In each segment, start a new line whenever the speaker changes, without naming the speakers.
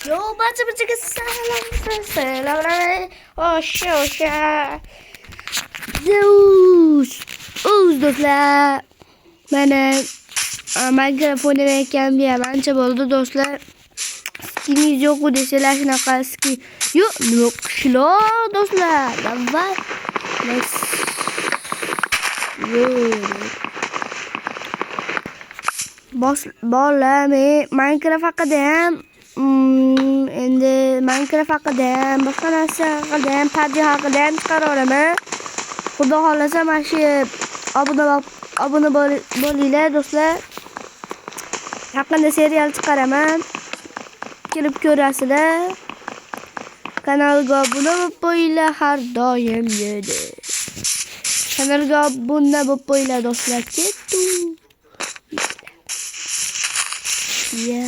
Yo baca-bacaga selam. O'sha. Uz do'stlar. Mana mikrofon o'ynayotganim ham ancha bo'ldi do'stlar. Skiniz yo'q desalar shunaqa skin. Yo'q, nima qilishlar do'stlar? Davay. Bola men Minecraft haqida ham endi Minecraft haqida ham boshqa narsa haqida ham PUBG haqida ham chiqaraman. Xudo xolasa mana shu obuna bo'linglar do'stlar. Yaqinda serial chiqaraman. Kelib ko'rasizlar. Kanalga obuna bo'lib qo'yinglar har doim dedi. Kanalga obuna bo'lib qo'yinglar do'stlar. Ketdi. Ya,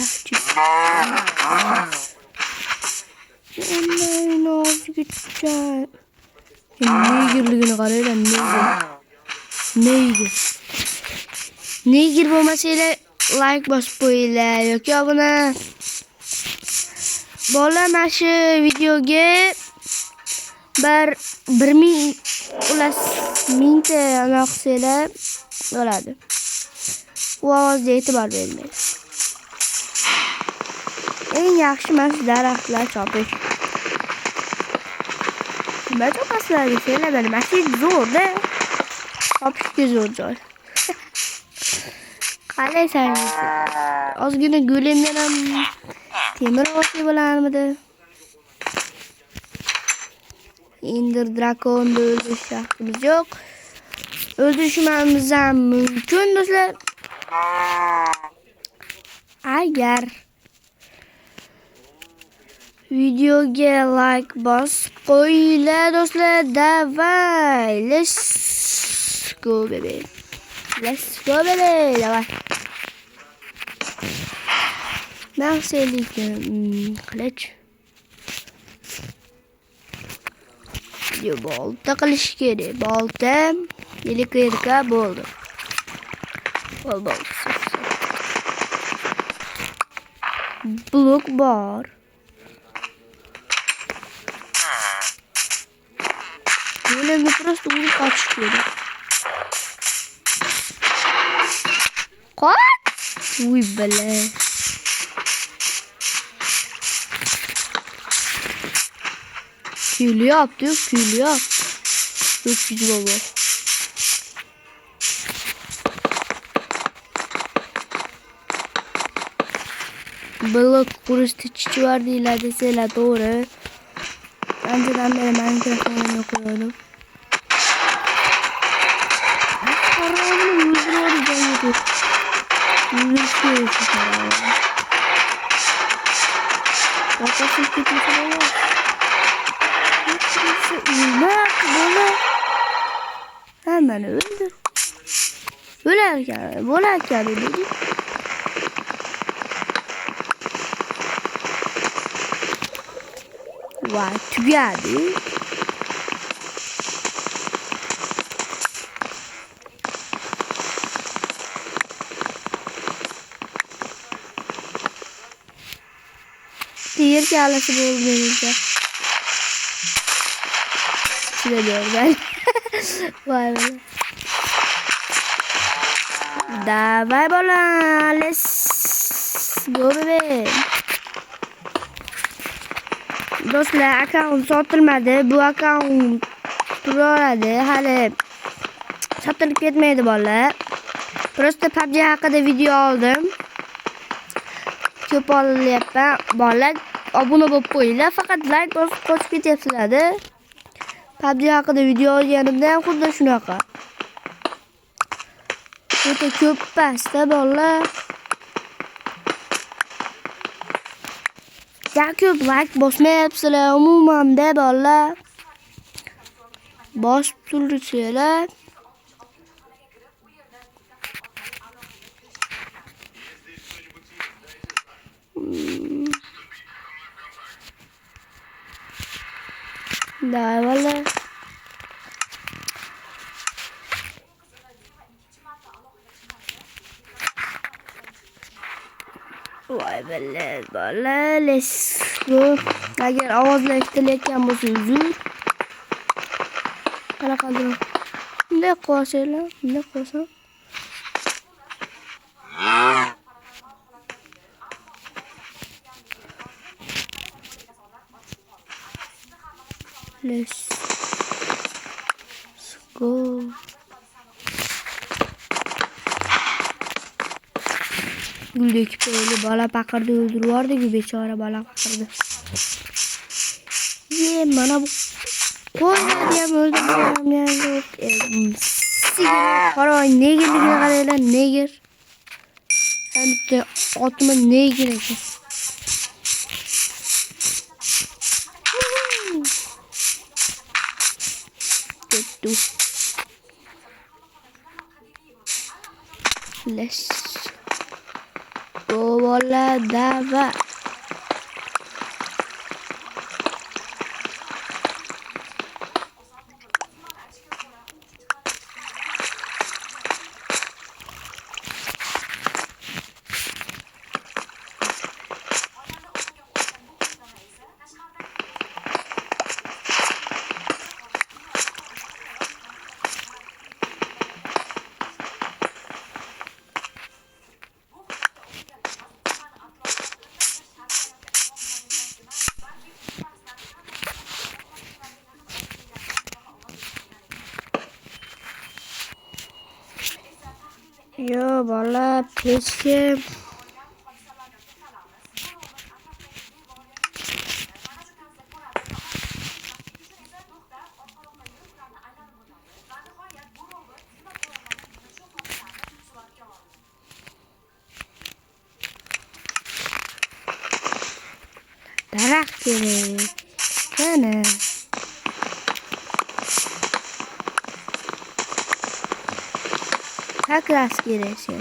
Negirligini qaraylar, Negir bo'lmasanglar like bosib qo'yinglar yoki obuna. Bola mana shu videoga 1000 ulas mingta aloqasizlar bo'ladi. Bu ovozga e'tibor bermang. Eng yaxshi mana daraxtlar chopish. Nima chopasizlar desanglar, mana shu zo'rda. Chopishga zo'r joy. Qalaysangiz? Ozgina go'lemdan ham temir olsa bo'larmidi? Ender drakonni o'ldirish vaqtimiz yo'q. O'ldirishimiz ham mumkin do'stlar. Agar videoga like bosib qo'yinglar do'stlar. Davay, let's go baby. Davay. Narselik qilich. Bolta qilish kerak. Bolta elektrika bo'ldi. Bo'ldi. Blok bor. Go'lemni просто urib qochish kerak. Qoch! Uy bala. Küylüyaptı. Çok güzel oldu. Balık kuruş var değil deseler doğru. Önceden beri Minecraft'ı okuyordum. Hemen öldür. Ölerken öldür. Vay tüyadi. Diğer kalası bulmayınca. Şöyle diyor ben. Vay be. Davay bola. Let's go baby. Do'stlar, akkaunt sotilmadi. Bu akkaunt turaveradi. Hali sotilib ketmaydi bolalar. Prosta PUBG haqida video oldim. Ko'p olyapman. Bolalar, obuna bo'lib qo'yinglar. Faqat like bosib qo'shib ketyapsizlar-da. PUBG haqida video olganimda ham xuddi shunaqa. O'ta ko'p pastda bolalar. Ya ko'p like bosmayapsizlar umuman-da bolalar. Bosib tursanglar. Da bolalar. Vay be. Let's go. Agar ovozlar eshitilayotgan bo'lsa uzr. Qanaqadir. Bunday qo'shinglar, bunday qo'shing. Let's go. Guldek böyle bala baqirdi o'ldirib bechora bala baqirdi. Mana bu qo'yadi ham o'ldirdim ham. Sigir qaroy negirligini qaranglar, negir. Hamda otma negir ekan. Ketdi. Let's go bola dava. Yo bola pechga daraxt kerak. Qani sakrash kerak sen.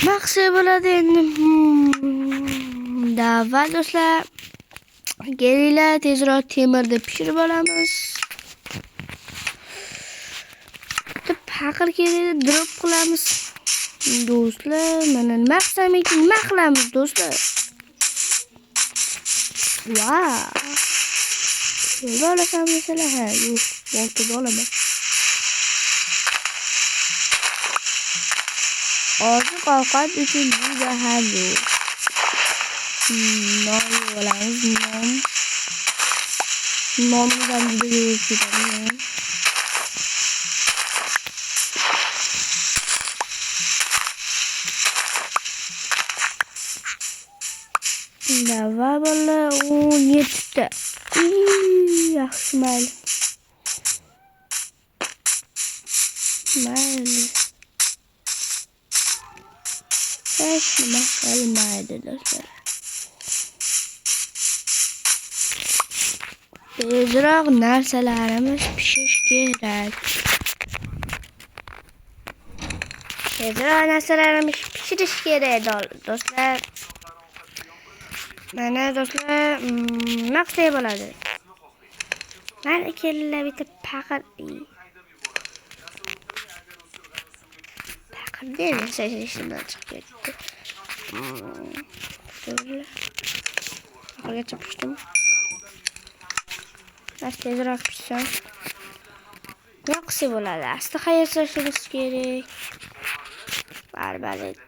Maxsi bo'ladi endi. Davval do'stlar, kelinglar tezroq temirni pishirib olamiz. Haqir kerak drop qilamiz. Do'stlar, mana nima qilsam ekan, nima qilamiz do'stlar? Wow. Nima olasam masalan, ha, yo'q, oltib olaman. Oziq ovqat uchun juda ham zo'r. Non olamiz, non. Nondan juda yo'q ketadi. Dava bola 17 ta. Yaxshi mayli. Mayli. Hech nima qilmaydi do'stlar. Tezroq narsalarimiz pishish kerak. Tezroq narsalarimiz pishirish kerak do'stlar. Mana do'stlar, naqsa bo'ladi. Mana kelinglar bitta paqir. Paqir deyman, sesishimdan chiqib ketdi. Oxirgacha pishdim. Tezroq pishsam. Naqsa bo'ladi. Asta qayerga kerak. Barbalit.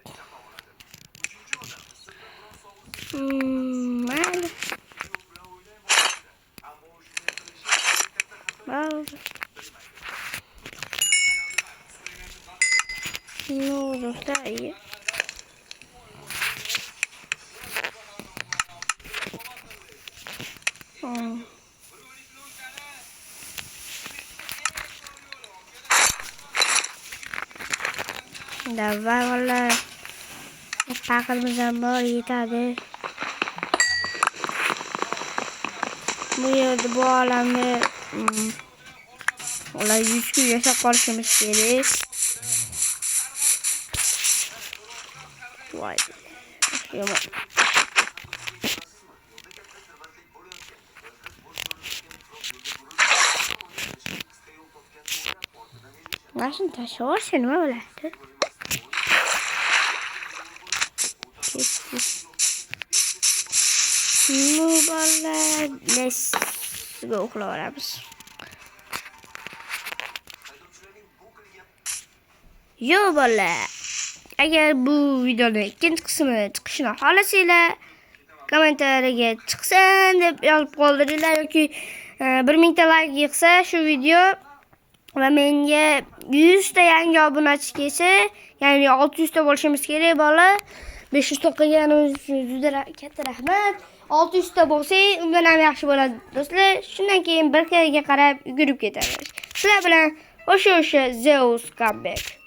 Mayli. Bo'ldi. do'stlar, iyi. Davval valla paqirimiz ham bor, yetadi. Bu yerda bu olamni ular 100 kun yashab qolishimiz kerak. Voy. Yomon. Mana shuni tashlab yuborsa nima bo'ladi? Nu bolalar, nega uxlayveramiz. Yo bolalar, agar bu videoning ikkinchi qismi chiqishini xohlasanglar, kommentariyaga chiqsin deb yozib qoldiringlar yoki 1000 ta like yig'sa shu video va menga 100 ta yangi obunachi kelsa, ya'ni 600 ta bo'lishimiz kerak bolalar. 500 ta qilganimiz uchun juda katta rahmat. 600 ta bo'lsa, undan ham yaxshi bo'ladi do'stlar. Shundan keyin bir karaga qarab yugurib ketamiz. Sizlar bilan o'sha Zeus comeback.